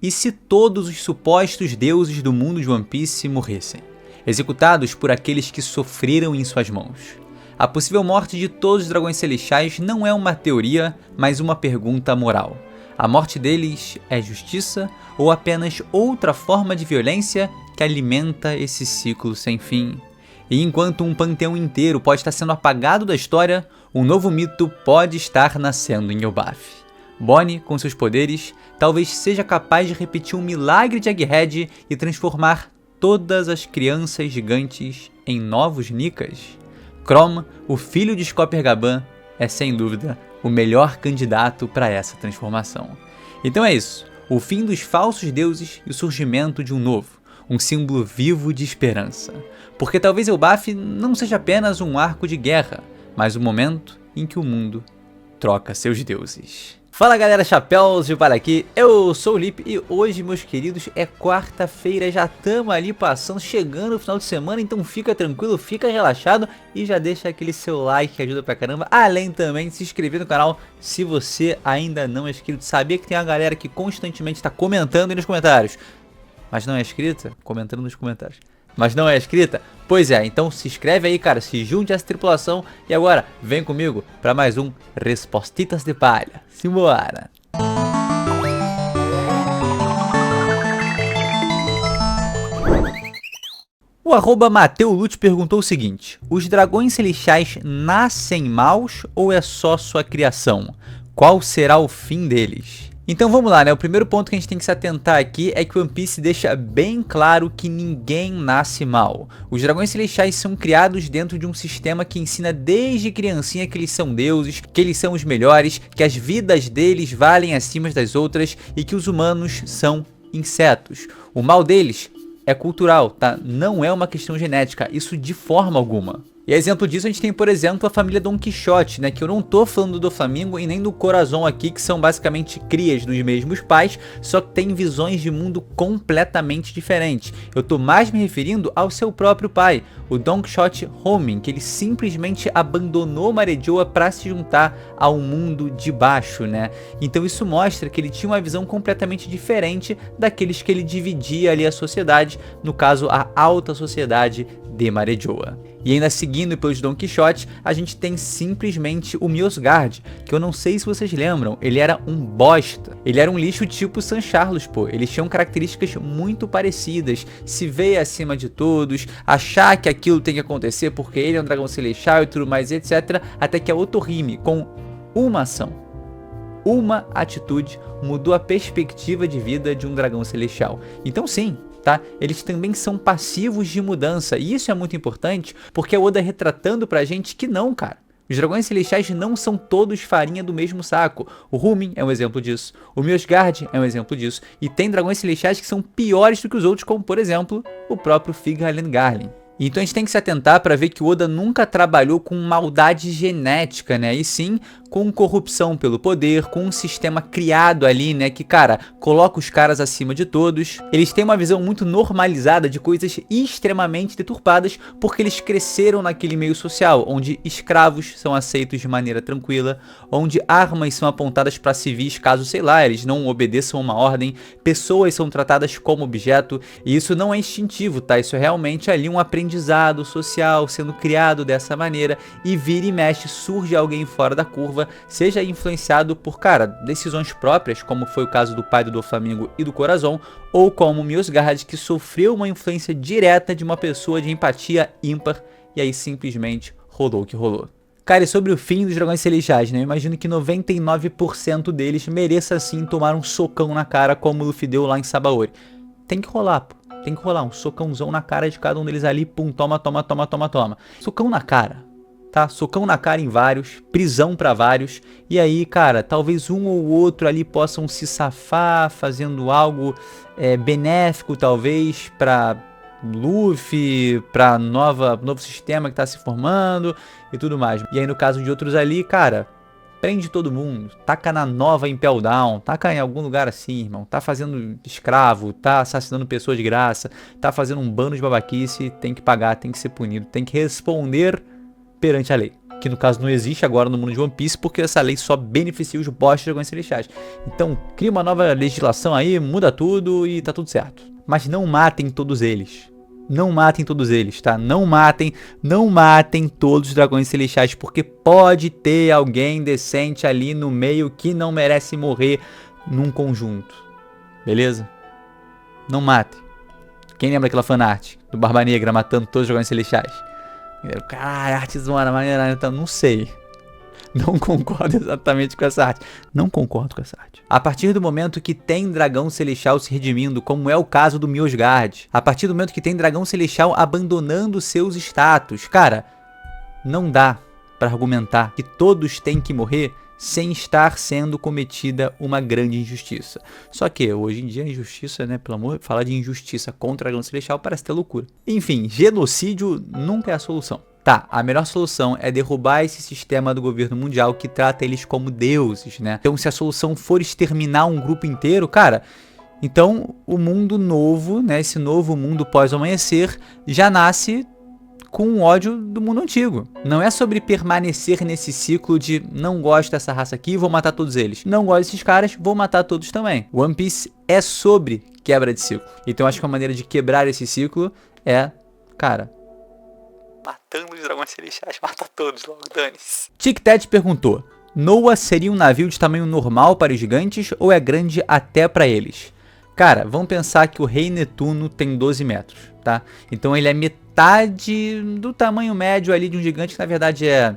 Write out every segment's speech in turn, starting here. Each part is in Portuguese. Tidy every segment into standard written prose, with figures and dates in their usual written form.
E se todos os supostos deuses do mundo de One Piece morressem, executados por aqueles que sofreram em suas mãos? A possível morte de todos os dragões celestiais não é uma teoria, mas uma pergunta moral. A morte deles é justiça ou apenas outra forma de violência que alimenta esse ciclo sem fim? E enquanto um panteão inteiro pode estar sendo apagado da história, um novo mito pode estar nascendo em Elbaf. Bonnie, com seus poderes, talvez seja capaz de repetir um milagre de Egghead e transformar todas as crianças gigantes em novos Nickas. Chrome, o filho de Scopper Gaban, é sem dúvida o melhor candidato para essa transformação. Então é isso, o fim dos falsos deuses e o surgimento de um novo, um símbolo vivo de esperança. Porque talvez Elbaf não seja apenas um arco de guerra, mas o momento em que o mundo troca seus deuses. Fala galera, Chapéus de Palha aqui, eu sou o Lip e hoje, meus queridos, é quarta-feira, já estamos ali passando, chegando no final de semana, então fica tranquilo, fica relaxado e já deixa aquele seu like que ajuda pra caramba, além também de se inscrever no canal se você ainda não é inscrito. Sabia que tem uma galera que constantemente está comentando aí nos comentários, mas não é inscrita? Comentando nos comentários. Mas não é inscrita? Pois é, então se inscreve aí, cara, se junte a essa tripulação e agora vem comigo para mais um Respostitas de Palha. Simbora! O @MateuLute perguntou o seguinte: os dragões celestiais nascem maus ou é só sua criação? Qual será o fim deles? Então vamos lá, né? O primeiro ponto que a gente tem que se atentar aqui é que o One Piece deixa bem claro que ninguém nasce mal. Os dragões celestiais são criados dentro de um sistema que ensina desde criancinha que eles são deuses, que eles são os melhores, que as vidas deles valem acima das outras e que os humanos são insetos. O mal deles é cultural, tá? Não é uma questão genética, isso de forma alguma. E exemplo disso a gente tem, por exemplo, a família Don Quixote, né? Que eu não tô falando do Flamengo e nem do Corazon aqui, que são basicamente crias dos mesmos pais, só que tem visões de mundo completamente diferentes. Eu tô mais me referindo ao seu próprio pai, o Don Quixote Homing, que ele simplesmente abandonou Marejoa para se juntar ao mundo de baixo, né? Então isso mostra que ele tinha uma visão completamente diferente daqueles que ele dividia ali a sociedade, no caso a alta sociedade de Marejoa. E ainda seguindo pelos Don Quixote, a gente tem simplesmente o Miosgard, que eu não sei se vocês lembram, ele era um bosta. Ele era um lixo tipo San Carlos, pô. Eles tinham características muito parecidas, se ver acima de todos, achar que aquilo tem que acontecer porque ele é um dragão celestial e tudo mais, etc. Até que a Otohime, com uma ação, uma atitude, mudou a perspectiva de vida de um dragão celestial. Então sim, tá? Eles também são passivos de mudança, e isso é muito importante, porque é Oda retratando pra gente que não, cara. Os dragões celestiais não são todos farinha do mesmo saco. O Rumin é um exemplo disso, o Miosgard é um exemplo disso, e tem dragões celestiais que são piores do que os outros, como por exemplo, o próprio Fighallen Garlin. Então a gente tem que se atentar para ver que o Oda nunca trabalhou com maldade genética, né? E sim com corrupção pelo poder, com um sistema criado ali, né? Que, cara, coloca os caras acima de todos. Eles têm uma visão muito normalizada de coisas extremamente deturpadas, porque eles cresceram naquele meio social, onde escravos são aceitos de maneira tranquila, onde armas são apontadas para civis caso, sei lá, eles não obedeçam a uma ordem, pessoas são tratadas como objeto, e isso não é instintivo, tá? Isso é realmente ali um aprendizado social sendo criado dessa maneira, e vira e mexe surge alguém fora da curva, seja influenciado por, cara, decisões próprias, como foi o caso do pai do Doflamingo e do Corazon, ou como Miosgard, que sofreu uma influência direta de uma pessoa de empatia ímpar, e aí simplesmente rolou o que rolou. Cara, e sobre o fim dos dragões celestiais, né? Eu imagino que 99% deles mereça sim tomar um socão na cara, como o Luffy deu lá em Sabaody. Tem que rolar, pô. Tem que rolar um socãozão na cara de cada um deles ali, pum, toma, toma, toma, toma, toma. Socão na cara, tá? Socão na cara em vários, prisão pra vários, e aí, cara, talvez um ou outro ali possam se safar, fazendo algo benéfico, talvez, pra Luffy, pra novo sistema que tá se formando e tudo mais. E aí, no caso de outros ali, cara, prende todo mundo, taca na nova Impel Down, taca em algum lugar assim, irmão, tá fazendo escravo, tá assassinando pessoas de graça, tá fazendo um bando de babaquice, tem que pagar, tem que ser punido, tem que responder perante a lei. que no caso não existe agora no mundo de One Piece, porque essa lei só beneficia os boss de dragões celestiais. Então cria uma nova legislação aí, muda tudo e tá tudo certo. Mas não matem todos eles. Não matem todos eles, tá? Não matem todos os dragões celestiais, porque pode ter alguém decente ali no meio que não merece morrer num conjunto. Beleza? Não matem. Quem lembra aquela fanart do Barba Negra matando todos os dragões celestiais? Caralho, artesana, maneira, então não sei. Não concordo exatamente com essa arte. Não concordo com essa arte. A partir do momento que tem dragão celestial se redimindo, como é o caso do Myosgard, a partir do momento que tem dragão celestial abandonando seus status, cara, não dá pra argumentar que todos têm que morrer sem estar sendo cometida uma grande injustiça. Só que hoje em dia a injustiça, né, pelo amor, falar de injustiça contra dragão celestial parece ter loucura. Enfim, genocídio nunca é a solução. Tá, a melhor solução é derrubar esse sistema do governo mundial que trata eles como deuses, né? Então se a solução for exterminar um grupo inteiro, cara, então o mundo novo, né, esse novo mundo pós-amanhecer já nasce com ódio do mundo antigo. Não é sobre permanecer nesse ciclo de não gosto dessa raça aqui, vou matar todos eles. Não gosto desses caras, vou matar todos também. One Piece é sobre quebra de ciclo. Então acho que a maneira de quebrar esse ciclo é, cara, matando os dragões celestiais, mata todos logo, dane-se. Tic Tat perguntou: Noah seria um navio de tamanho normal para os gigantes ou é grande até para eles? Cara, vamos pensar que o Rei Netuno tem 12 metros, tá? Então ele é metade do tamanho médio ali de um gigante, que na verdade é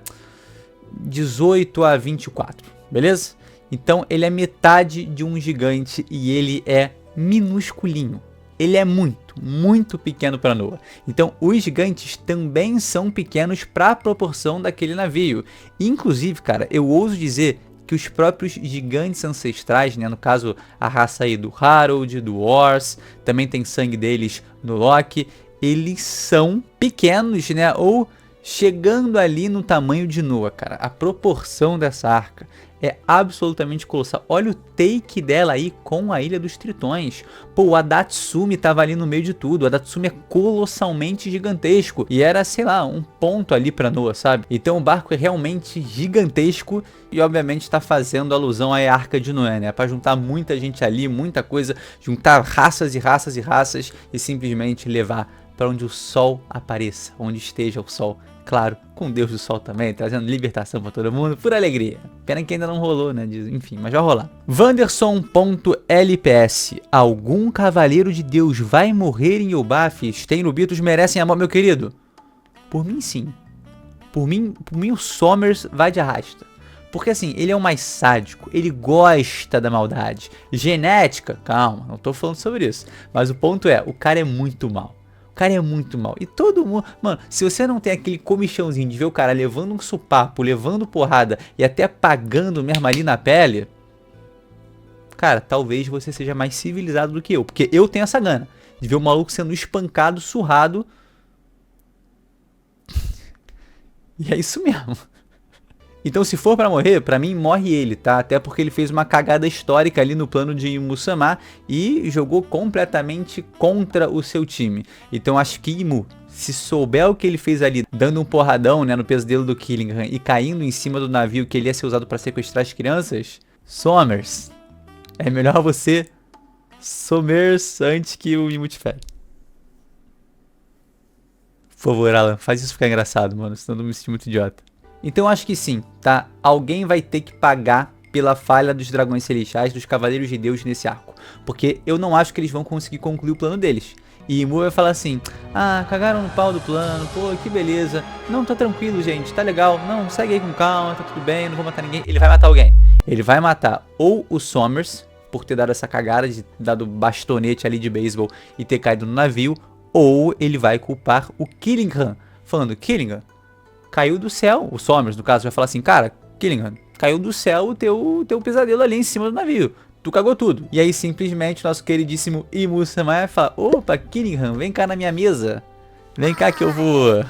18 a 24, beleza? Então ele é metade de um gigante e ele é minusculinho. Ele é muito pequeno para Noah. Então os gigantes também são pequenos para a proporção daquele navio. Inclusive, cara, eu ouso dizer que os próprios gigantes ancestrais, né, no caso a raça aí do Harold, do Wars, também tem sangue deles no Loki, eles são pequenos, né, ou chegando ali no tamanho de Noah, cara. A proporção dessa arca é absolutamente colossal. Olha o take dela aí com a Ilha dos Tritões. Pô, o Adatsumi tava ali no meio de tudo. O Adatsumi é colossalmente gigantesco. E era, sei lá, um ponto ali pra Noah, sabe? Então o barco é realmente gigantesco. E obviamente tá fazendo alusão à Arca de Noé, né? Pra juntar muita gente ali, muita coisa. Juntar raças e raças e raças. E simplesmente levar para onde o sol apareça. Onde esteja o sol. Claro, com Deus do Sol também, trazendo libertação pra todo mundo, por alegria. Pena que ainda não rolou, né? Enfim, mas vai rolar. Wanderson.lps: algum cavaleiro de Deus vai morrer em Elbaf? Tem Nubitos merecem amor, meu querido? Por mim, sim. Por mim o Somers vai de arrasta. Porque assim, ele é o mais sádico, ele gosta da maldade. Genética, calma, não tô falando sobre isso. Mas o ponto é, o cara é muito mal. O cara é muito mal. E todo mundo... Mano, se você não tem aquele comichãozinho de ver o cara levando um supapo, levando porrada e até pagando mesmo ali na pele... Cara, talvez você seja mais civilizado do que eu. Porque eu tenho essa gana de ver o maluco sendo espancado, surrado. E é isso mesmo. Então se for pra morrer, pra mim morre ele, tá? Até porque ele fez uma cagada histórica ali no plano de Musamá e jogou completamente contra o seu time. Então acho que Imu, se souber o que ele fez ali, dando um porradão, né, no pesadelo do Killingham e caindo em cima do navio que ele ia ser usado pra sequestrar as crianças, Somers, é melhor você Somers antes que o Imu te fere. Por favor, Alan, faz isso ficar engraçado, mano, senão eu me sinto muito idiota. Então acho que sim, tá? Alguém vai ter que pagar pela falha dos dragões celestiais, dos cavaleiros de Deus nesse arco. Porque eu não acho que eles vão conseguir concluir o plano deles. E Imu vai falar assim: ah, cagaram no pau do plano, pô, que beleza. Não, tá tranquilo, gente, tá legal. Não, segue aí com calma, tá tudo bem, não vou matar ninguém. Ele vai matar alguém. Ele vai matar ou o Somers, por ter dado essa cagada, de dado bastonete ali de beisebol e ter caído no navio. Ou ele vai culpar o Killingham, falando: Killingham, caiu do céu, o Somers no caso vai falar assim: cara, Killingham, caiu do céu o teu pesadelo ali em cima do navio, tu cagou tudo. E aí simplesmente nosso queridíssimo Imu Sama vai falar: opa, Killingham, vem cá na minha mesa, vem cá que eu vou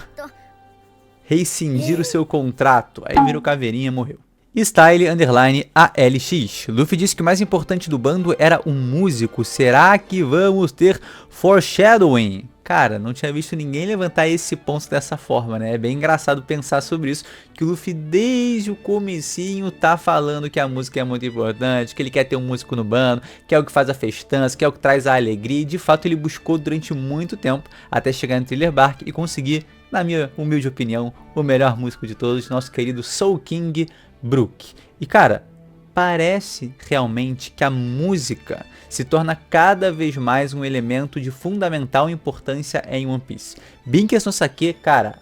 rescindir o seu contrato. Aí vira o caveirinha e morreu. Style_ALX: Luffy disse que o mais importante do bando era um músico, será que vamos ter foreshadowing? cara, não tinha visto ninguém levantar esse ponto dessa forma, né? É bem engraçado pensar sobre isso, que o Luffy desde o comecinho tá falando que a música é muito importante, que ele quer ter um músico no bando, que é o que faz a festança, que é o que traz a alegria, e de fato ele buscou durante muito tempo até chegar no Thriller Bark e conseguir, na minha humilde opinião, o melhor músico de todos, nosso querido Soul King Brook. E cara, parece realmente que a música se torna cada vez mais um elemento de fundamental importância em One Piece. Binkers no Sake, cara,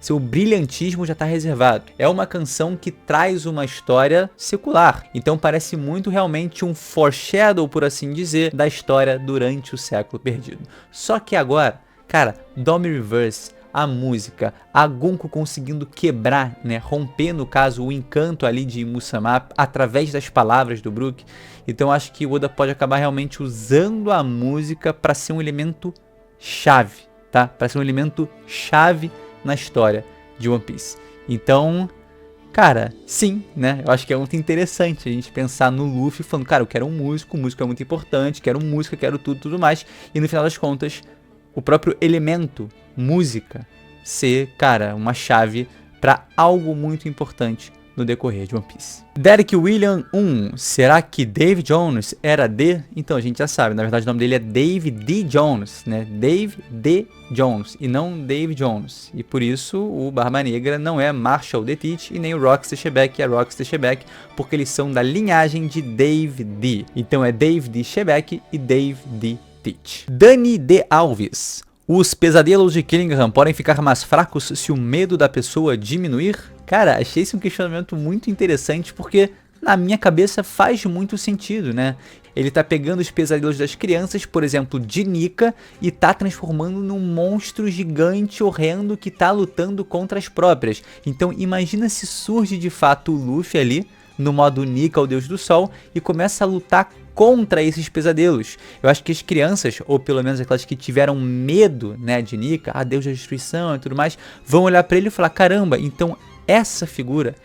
seu brilhantismo já está reservado. É uma canção que traz uma história secular, então parece muito realmente um foreshadow, por assim dizer, da história durante o século perdido. Só que agora, cara, Domi Reverse, a música, a Gunko conseguindo quebrar, né, romper no caso o encanto ali de Musama através das palavras do Brook. Então acho que o Oda pode acabar realmente usando a música para ser um elemento chave, tá? Para ser um elemento chave na história de One Piece. Então, cara, sim, né? Eu acho que é muito interessante a gente pensar no Luffy falando, cara, eu quero um músico, o músico é muito importante, quero música, quero tudo mais. E no final das contas, o próprio elemento música ser, cara, uma chave para algo muito importante no decorrer de One Piece. Derek William 1, será que Dave Jones era D? Então a gente já sabe, na verdade o nome dele é Dave D. Jones, né? Dave D. Jones e não Dave Jones. E por isso o Barba Negra não é Marshall D. Teach e nem o Rox de Shebeck é Rox de Shebeck, porque eles são da linhagem de Dave D. Então é Dave D. Shebeck e Dave D. Teach. Dani D. Alves. Os pesadelos de Killingham podem ficar mais fracos se o medo da pessoa diminuir? Cara, achei esse um questionamento muito interessante porque na minha cabeça faz muito sentido, né? Ele tá pegando os pesadelos das crianças, por exemplo, de Nika, e tá transformando num monstro gigante horrendo que tá lutando contra as próprias. Então imagina se surge de fato o Luffy ali, no modo Nika, o Deus do Sol, e começa a lutar contra esses pesadelos. Eu acho que as crianças, ou pelo menos aquelas que tiveram medo, né, de Nika, a Deus da destruição e tudo mais, vão olhar pra ele e falar, caramba, então essa figura,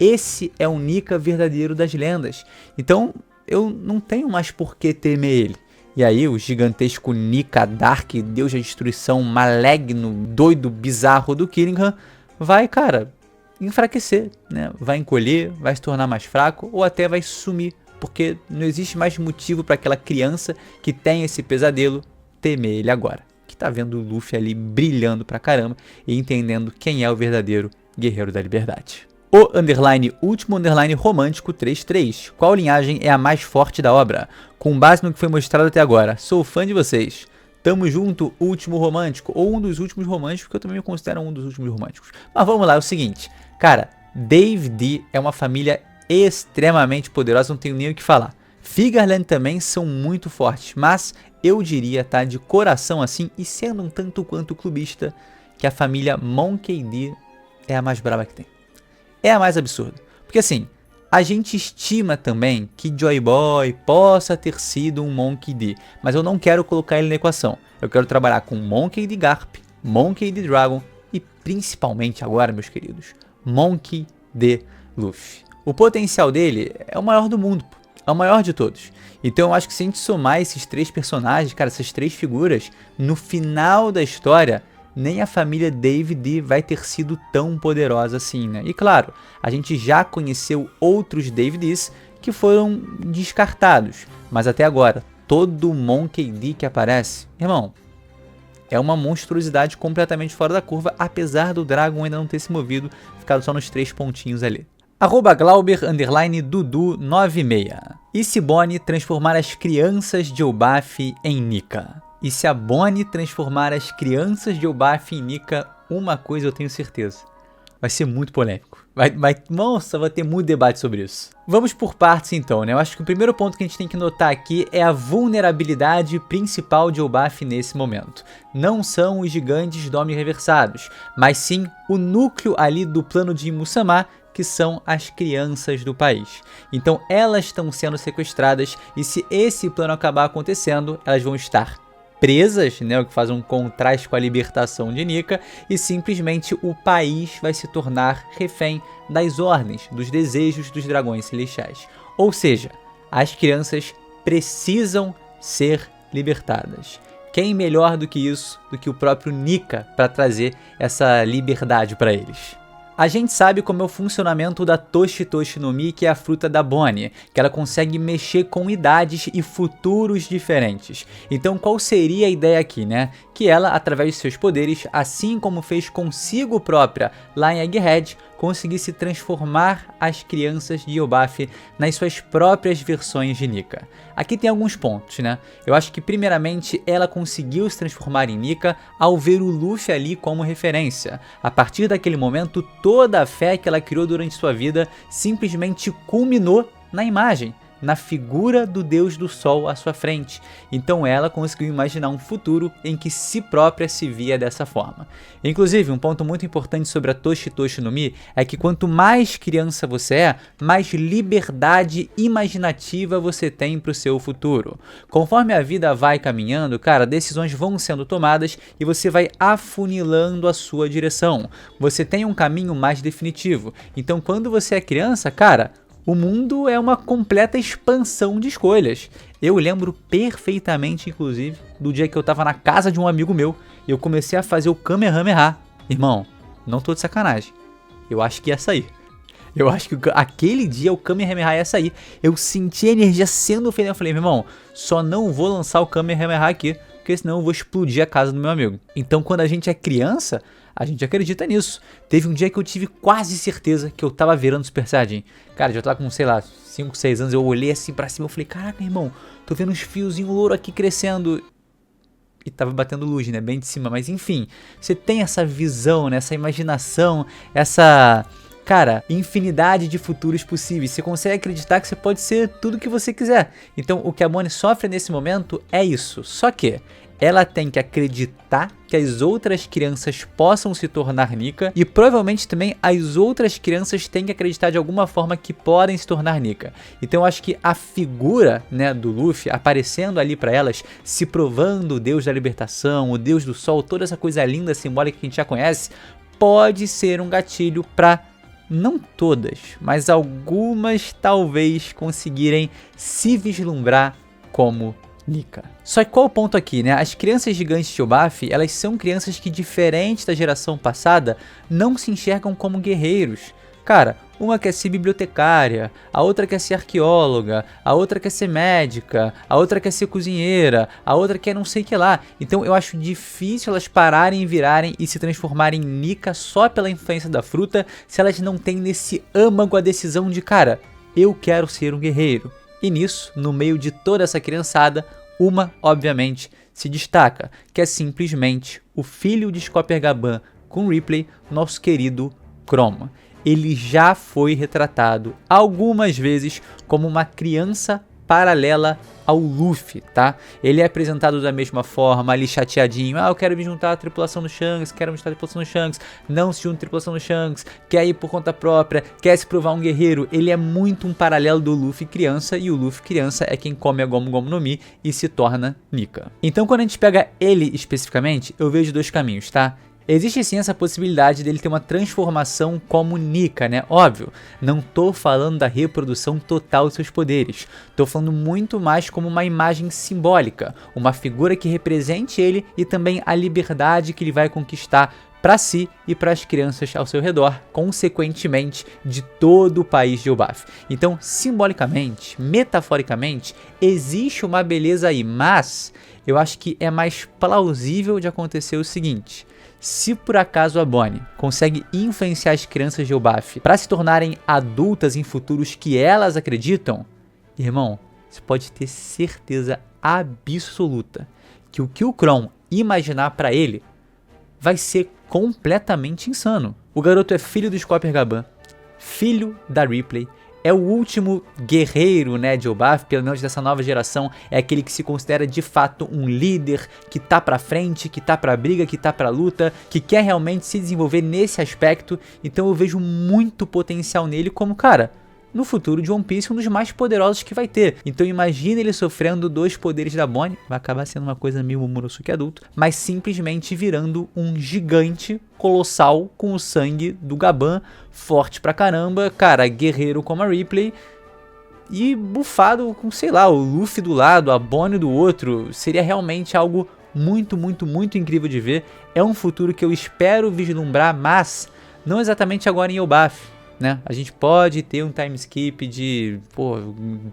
esse é o Nika verdadeiro das lendas. Então eu não tenho mais por que temer ele. E aí o gigantesco Nika Dark, Deus da destruição, maligno, doido, bizarro do Killingham, vai, cara, enfraquecer, né? Vai encolher, vai se tornar mais fraco ou até vai sumir. Porque não existe mais motivo para aquela criança que tem esse pesadelo temer ele agora. Que tá vendo o Luffy ali brilhando pra caramba e entendendo quem é o verdadeiro guerreiro da liberdade. O underline último underline romântico 33. Qual linhagem é a mais forte da obra? Com base no que foi mostrado até agora. Sou fã de vocês. Tamo junto, último romântico. Ou um dos últimos românticos, que eu também me considero um dos últimos românticos. Mas vamos lá, é o seguinte. Cara, Dave D é uma família extremamente poderosa, não tenho nem o que falar. Figarland também são muito fortes, mas eu diria, tá, de coração assim, e sendo um tanto quanto clubista, que a família Monkey D é a mais brava que tem. É a mais absurda. Porque assim, a gente estima também que Joy Boy possa ter sido um Monkey D, mas eu não quero colocar ele na equação. Eu quero trabalhar com Monkey D Garp, Monkey D Dragon e principalmente agora, meus queridos, Monkey D Luffy. O potencial dele é o maior do mundo, é o maior de todos. Então eu acho que se a gente somar esses três personagens, cara, essas três figuras, no final da história, nem a família Dave D vai ter sido tão poderosa assim, né? E claro, a gente já conheceu outros Dave Ds que foram descartados, mas até agora, todo Monkey D que aparece, irmão, é uma monstruosidade completamente fora da curva, apesar do Dragon ainda não ter se movido, ficado só nos 3 pontinhos ali. @Glauber Dudu 96. E se Bonnie transformar as crianças de Elbaf em Nika? E se a Bonnie transformar as crianças de Elbaf em Nika, uma coisa eu tenho certeza. Vai ser muito polêmico. Nossa, vai ter muito debate sobre isso. Vamos por partes então, né? Eu acho que o primeiro ponto que a gente tem que notar aqui é a vulnerabilidade principal de Elbaf nesse momento. Não são os gigantes Domi reversados, mas sim o núcleo ali do plano de Musama, que são as crianças do país. Então elas estão sendo sequestradas e se esse plano acabar acontecendo, elas vão estar presas, né, o que faz um contraste com a libertação de Nika, e simplesmente o país vai se tornar refém das ordens, dos desejos dos dragões celestiais. Ou seja, as crianças precisam ser libertadas. quem melhor do que isso, do que o próprio Nika, para trazer essa liberdade para eles? A gente sabe como é o funcionamento da Toshi Toshi no Mi, que é a fruta da Bonnie, que ela consegue mexer com idades e futuros diferentes. Então qual seria a ideia aqui, né? Que ela, através de seus poderes, assim como fez consigo própria lá em Egghead, conseguisse transformar as crianças de Elbaf nas suas próprias versões de Nika. Aqui tem alguns pontos, né? Eu acho que primeiramente ela conseguiu se transformar em Nika ao ver o Luffy ali como referência. A partir daquele momento, toda a fé que ela criou durante sua vida simplesmente culminou na imagem, na figura do Deus do Sol à sua frente. Então ela conseguiu imaginar um futuro em que si própria se via dessa forma. Inclusive, um ponto muito importante sobre a Toshi Toshi no Mi é que quanto mais criança você é, mais liberdade imaginativa você tem para o seu futuro. Conforme a vida vai caminhando, cara, decisões vão sendo tomadas e você vai afunilando a sua direção. Você tem um caminho mais definitivo. Então quando você é criança, cara, o mundo é uma completa expansão de escolhas. Eu lembro perfeitamente, inclusive, do dia que eu tava na casa de um amigo meu e eu comecei a fazer o Kamehameha. Irmão, não tô de sacanagem. Eu acho que ia sair. Eu acho que aquele dia o Kamehameha ia sair. Eu senti a energia sendo feita. Eu falei, meu irmão, só não vou lançar o Kamehameha aqui, porque senão eu vou explodir a casa do meu amigo. Então quando a gente é criança, a gente acredita nisso. Teve um dia que eu tive quase certeza que eu tava virando Super Saiyajin. Cara, já tava com, sei lá, 5, 6 anos, eu olhei assim pra cima e falei, caraca, irmão, tô vendo uns fiozinhos louro aqui crescendo. E tava batendo luz, né, bem de cima, mas enfim, você tem essa visão, né, essa imaginação, essa, cara, infinidade de futuros possíveis. Você consegue acreditar que você pode ser tudo que você quiser. Então o que a Bonnie sofre nesse momento é isso, só que ela tem que acreditar que as outras crianças possam se tornar Nika e provavelmente também as outras crianças têm que acreditar de alguma forma que podem se tornar Nika. Então eu acho que a figura, né, do Luffy aparecendo ali para elas, se provando o Deus da libertação, o Deus do Sol, toda essa coisa linda, simbólica que a gente já conhece, pode ser um gatilho para não todas, mas algumas talvez conseguirem se vislumbrar como Nika. Só que qual o ponto aqui, né? As crianças gigantes de Elbaf, elas são crianças que, diferente da geração passada, não se enxergam como guerreiros. Cara, uma quer ser bibliotecária, a outra quer ser arqueóloga, a outra quer ser médica, a outra quer ser cozinheira, a outra quer não sei o que lá. Então eu acho difícil elas pararem e virarem e se transformarem em Nika só pela influência da fruta, se elas não têm nesse âmago a decisão de, cara, eu quero ser um guerreiro. E nisso, no meio de toda essa criançada, uma, obviamente, se destaca, que é simplesmente o filho de Scoppergaban com Ripley, nosso querido Chroma. Ele já foi retratado algumas vezes como uma criança paralela ao Luffy, tá? Ele é apresentado da mesma forma, ali chateadinho, eu quero me juntar à tripulação do Shanks, quero me juntar à tripulação do Shanks, não se junta à tripulação do Shanks, quer ir por conta própria, quer se provar um guerreiro. Ele é muito um paralelo do Luffy criança, e o Luffy criança é quem come a Gomu Gomu no Mi e se torna Nika. Então quando a gente pega ele especificamente, eu vejo dois caminhos, tá? Existe sim essa possibilidade dele ter uma transformação como Nika, né? Óbvio, não tô falando da reprodução total dos seus poderes. Tô falando muito mais como uma imagem simbólica, uma figura que represente ele e também a liberdade que ele vai conquistar para si e para as crianças ao seu redor, consequentemente de todo o país de Elbaf. Então, simbolicamente, metaforicamente, existe uma beleza aí, mas eu acho que é mais plausível de acontecer o seguinte: se por acaso a Bonnie consegue influenciar as crianças de Elbaf para se tornarem adultas em futuros que elas acreditam, irmão, você pode ter certeza absoluta que o Kron imaginar para ele vai ser completamente insano. O garoto é filho do Scoppergaban, filho da Ripley, é o último guerreiro, né, de Elbaf, pelo menos dessa nova geração, é aquele que se considera de fato um líder, que tá pra frente, que tá pra briga, que tá pra luta, que quer realmente se desenvolver nesse aspecto. Então eu vejo muito potencial nele como, cara, no futuro de One Piece, um dos mais poderosos que vai ter. Então imagina ele sofrendo dois poderes da Bonnie, vai acabar sendo uma coisa meio Momonosuke adulto, mas simplesmente virando um gigante colossal com o sangue do Gaban, forte pra caramba, cara, guerreiro como a Ripley, e bufado com, sei lá, o Luffy do lado, a Bonnie do outro. Seria realmente algo muito, muito, muito incrível de ver. É um futuro que eu espero vislumbrar, mas não exatamente agora em Elbaf, né? A gente pode ter um time skip de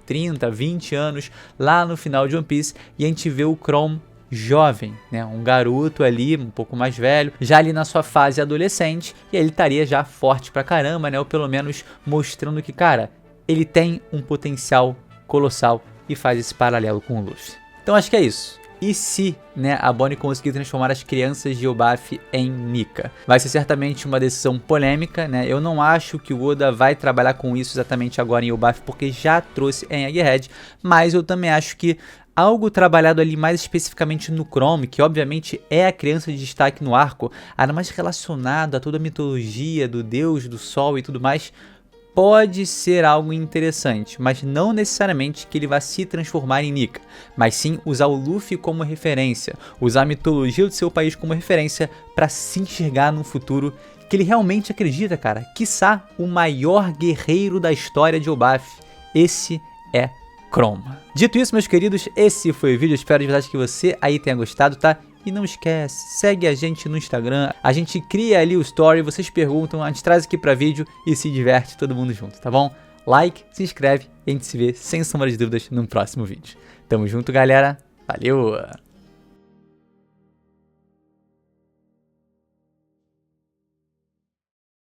30, 20 anos lá no final de One Piece e a gente vê o Chrome jovem, né? Um garoto ali, um pouco mais velho, já ali na sua fase adolescente, e aí ele estaria já forte pra caramba, né? Ou pelo menos mostrando que, cara, ele tem um potencial colossal e faz esse paralelo com o Luffy. Então acho que é isso. E se, né, a Bonnie conseguir transformar as crianças de Elbaf em Nika? Vai ser certamente uma decisão polêmica, né? Eu não acho que o Oda vai trabalhar com isso exatamente agora em Elbaf, porque já trouxe em Egghead, mas eu também acho que algo trabalhado ali mais especificamente no Chrome, que obviamente é a criança de destaque no arco, ainda mais relacionado a toda a mitologia do deus do sol e tudo mais, pode ser algo interessante, mas não necessariamente que ele vá se transformar em Nika, mas sim usar o Luffy como referência, usar a mitologia do seu país como referência para se enxergar num futuro que ele realmente acredita, cara, quiçá o maior guerreiro da história de Elbaf. Esse é Chrome. Dito isso, meus queridos, esse foi o vídeo. Eu espero de verdade que você aí tenha gostado, tá? E não esquece, segue a gente no Instagram, a gente cria ali o story, vocês perguntam, a gente traz aqui pra vídeo e se diverte todo mundo junto, tá bom? Like, se inscreve e a gente se vê sem sombra de dúvidas no próximo vídeo. Tamo junto, galera. Valeu!